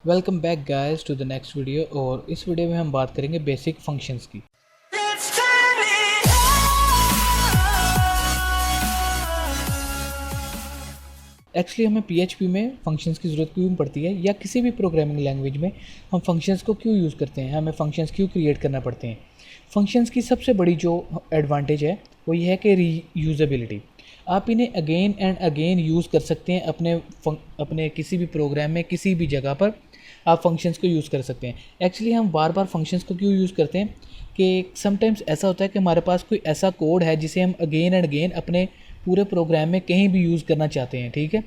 Welcome back guys to the next video. और इस video में हम बात करेंगे बेसिक फंक्शंस की। एक्चुअली हमें पीएचपी में फंक्शंस की ज़रूरत क्यों पड़ती है, या किसी भी प्रोग्रामिंग लैंग्वेज में हम फंक्शंस को क्यों यूज़ करते हैं, हमें फंक्शंस क्यों क्रिएट करना पड़ते हैं। फंक्शंस की सबसे बड़ी जो एडवांटेज है वो ये है कि रीयूजेबिलिटी। आप इन्हें अगेन एंड अगेन यूज़ कर सकते हैं अपने किसी भी प्रोग्राम में, किसी भी जगह पर आप फंक्शंस को यूज़ कर सकते हैं। एक्चुअली हम बार बार फंक्शंस को क्यों यूज़ करते हैं कि समटाइम्स ऐसा होता है कि हमारे पास कोई ऐसा कोड है जिसे हम अगेन एंड अगेन अपने पूरे प्रोग्राम में कहीं भी यूज़ करना चाहते हैं, ठीक है।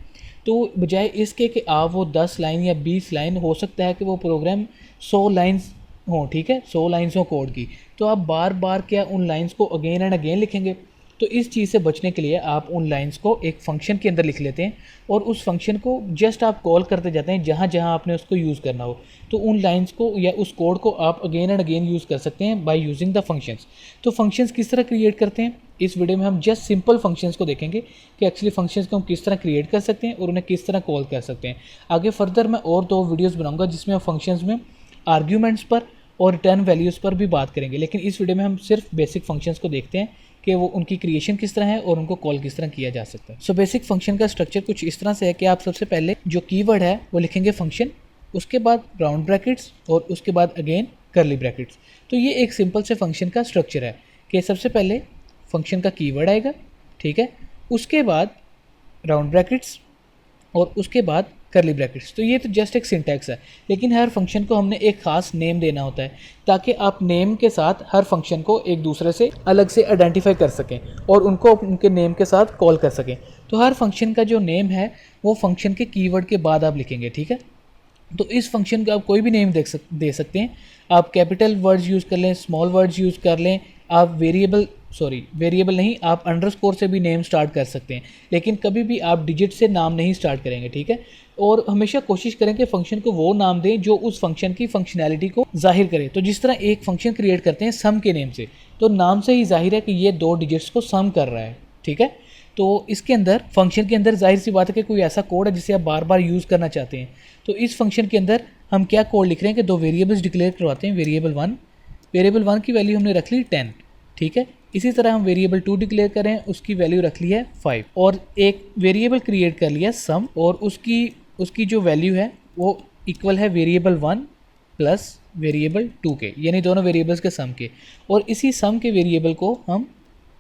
तो बजाय इसके कि आप वो 10 लाइन या 20 लाइन, हो सकता है कि वो प्रोग्राम 100 लाइन्स हों, ठीक है, 100 लाइन्स हों कोड की, तो आप बार बार क्या उन लाइन्स को अगेन एंड अगेन लिखेंगे। तो इस चीज़ से बचने के लिए आप उन लाइन्स को एक फंक्शन के अंदर लिख लेते हैं और उस फंक्शन को जस्ट आप कॉल करते जाते हैं जहाँ जहाँ आपने उसको यूज़ करना हो। तो उन लाइन्स को या उस कोड को आप अगेन एंड अगेन यूज़ कर सकते हैं बाय यूजिंग द फंक्शंस। तो फंक्शंस किस तरह क्रिएट करते हैं, इस वीडियो में हम जस्ट सिंपल फंक्शंस को देखेंगे कि एक्चुअली फंक्शंस को हम किस तरह क्रिएट कर सकते हैं और उन्हें किस तरह कॉल कर सकते हैं। आगे फर्दर मैं और 2 वीडियोज़ बनाऊँगा जिसमें हम फंक्शंस में आर्ग्यूमेंट्स पर और रिटर्न वैल्यूज़ पर भी बात करेंगे, लेकिन इस वीडियो में हम सिर्फ बेसिक फंक्शंस को देखते हैं कि वो उनकी क्रिएशन किस तरह है और उनको कॉल किस तरह किया जा सकता है। सो बेसिक फंक्शन का स्ट्रक्चर कुछ इस तरह से है कि आप सबसे पहले जो कीवर्ड है वो लिखेंगे फंक्शन, उसके बाद राउंड ब्रैकेट्स और उसके बाद अगेन कर्ली ब्रैकेट्स। तो ये एक सिंपल से फंक्शन का स्ट्रक्चर है कि सबसे पहले फंक्शन का कीवर्ड आएगा, ठीक है, उसके बाद राउंड ब्रैकेट्स और उसके बाद करली ब्रैकेट्स। तो ये तो जस्ट एक सिंटैक्स है, लेकिन हर फंक्शन को हमने एक खास नेम देना होता है ताकि आप नेम के साथ हर फंक्शन को एक दूसरे से अलग से आइडेंटिफाई कर सकें और उनको उनके नेम के साथ कॉल कर सकें। तो हर फंक्शन का जो नेम है वो फंक्शन के कीवर्ड के बाद आप लिखेंगे, ठीक है। तो इस फंक्शन का आप कोई भी नेम दे सकते हैं। आप कैपिटल वर्ड्स यूज़ कर लें, स्मॉल वर्ड्स यूज़ कर लें, आप वेरिएबल नहीं, आप अंडरस्कोर से भी नेम स्टार्ट कर सकते हैं, लेकिन कभी भी आप डिजिट से नाम नहीं स्टार्ट करेंगे, ठीक है। और हमेशा कोशिश करें कि फंक्शन को वो नाम दें जो उस फंक्शन की फंक्शनैलिटी को जाहिर करे। तो जिस तरह एक फंक्शन क्रिएट करते हैं सम के नेम से, तो नाम से ही जाहिर है कि ये 2 डिजिट्स को सम कर रहा है, ठीक है। तो इसके अंदर फंक्शन के अंदर जाहिर सी बात है कि कोई ऐसा कोड है जिसे आप बार बार यूज़ करना चाहते हैं। तो इस फंक्शन के अंदर हम क्या कोड लिख रहे हैं कि 2 वेरिएबल्स डिक्लेयर करवाते हैं। वेरिएबल वन की वैल्यू हमने रख ली 10, ठीक है। इसी तरह हम वेरिएबल 2 डिक्लेयर करें, उसकी वैल्यू रख ली है 5, और एक वेरिएबल क्रिएट कर लिया सम, और उसकी जो वैल्यू है वो इक्वल है वेरिएबल 1 प्लस वेरिएबल 2 के, यानी दोनों वेरिएबल्स के सम के, और इसी सम के वेरिएबल को हम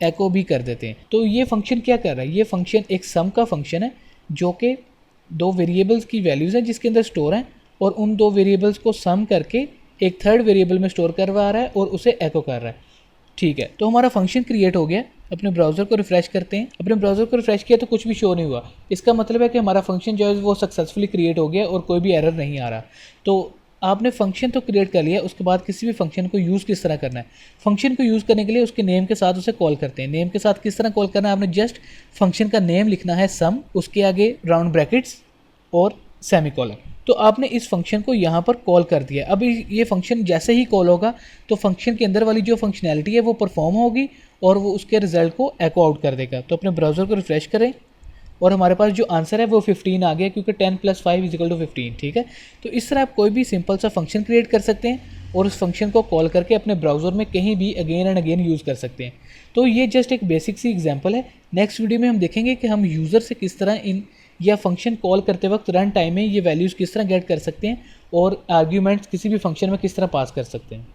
एको भी कर देते हैं। तो ये फंक्शन क्या कर रहा है, ये फंक्शन एक सम का फंक्शन है जो कि 2 वेरिएबल्स की वैल्यूज़ हैं जिसके अंदर स्टोर हैं, और उन 2 वेरिएबल्स को सम करके एक थर्ड वेरिएबल में स्टोर करवा रहा है और उसे एको कर रहा है, ठीक है। तो हमारा फंक्शन क्रिएट हो गया। अपने ब्राउज़र को रिफ्रेश करते हैं। अपने ब्राउज़र को रिफ्रेश किया तो कुछ भी शो नहीं हुआ, इसका मतलब है कि हमारा फंक्शन जो है वो सक्सेसफुली क्रिएट हो गया और कोई भी एरर नहीं आ रहा। तो आपने फंक्शन तो क्रिएट कर लिया, उसके बाद किसी भी फंक्शन को यूज़ किस तरह करना है। फंक्शन को यूज़ करने के लिए उसके नेम के साथ उसे कॉल करते हैं। नेम के साथ किस तरह कॉल करना है, आपने जस्ट फंक्शन का नेम लिखना है सम, उसके आगे राउंड ब्रैकेट्स और सेमीकोलन। तो आपने इस फंक्शन को यहाँ पर कॉल कर दिया। अब ये फंक्शन जैसे ही कॉल होगा तो फंक्शन के अंदर वाली जो फंक्शनैलिटी है वो परफॉर्म होगी और वो उसके रिजल्ट को एको आउट कर देगा। तो अपने ब्राउज़र को रिफ्रेश करें और हमारे पास जो आंसर है वो 15 आ गया, क्योंकि 10 + 5 = 15, ठीक है। तो इस तरह आप कोई भी सिंपल सा फंक्शन क्रिएट कर सकते हैं और उस फंक्शन को कॉल करके अपने ब्राउज़र में कहीं भी अगेन एंड अगेन यूज़ कर सकते हैं। तो ये जस्ट एक बेसिक सी एग्जांपल है। नेक्स्ट वीडियो में हम देखेंगे कि हम यूज़र से किस तरह इन या फंक्शन कॉल करते वक्त रन टाइम में ये वैल्यूज़ किस तरह गेट कर सकते हैं और आर्ग्यूमेंट्स किसी भी फंक्शन में किस तरह पास कर सकते हैं।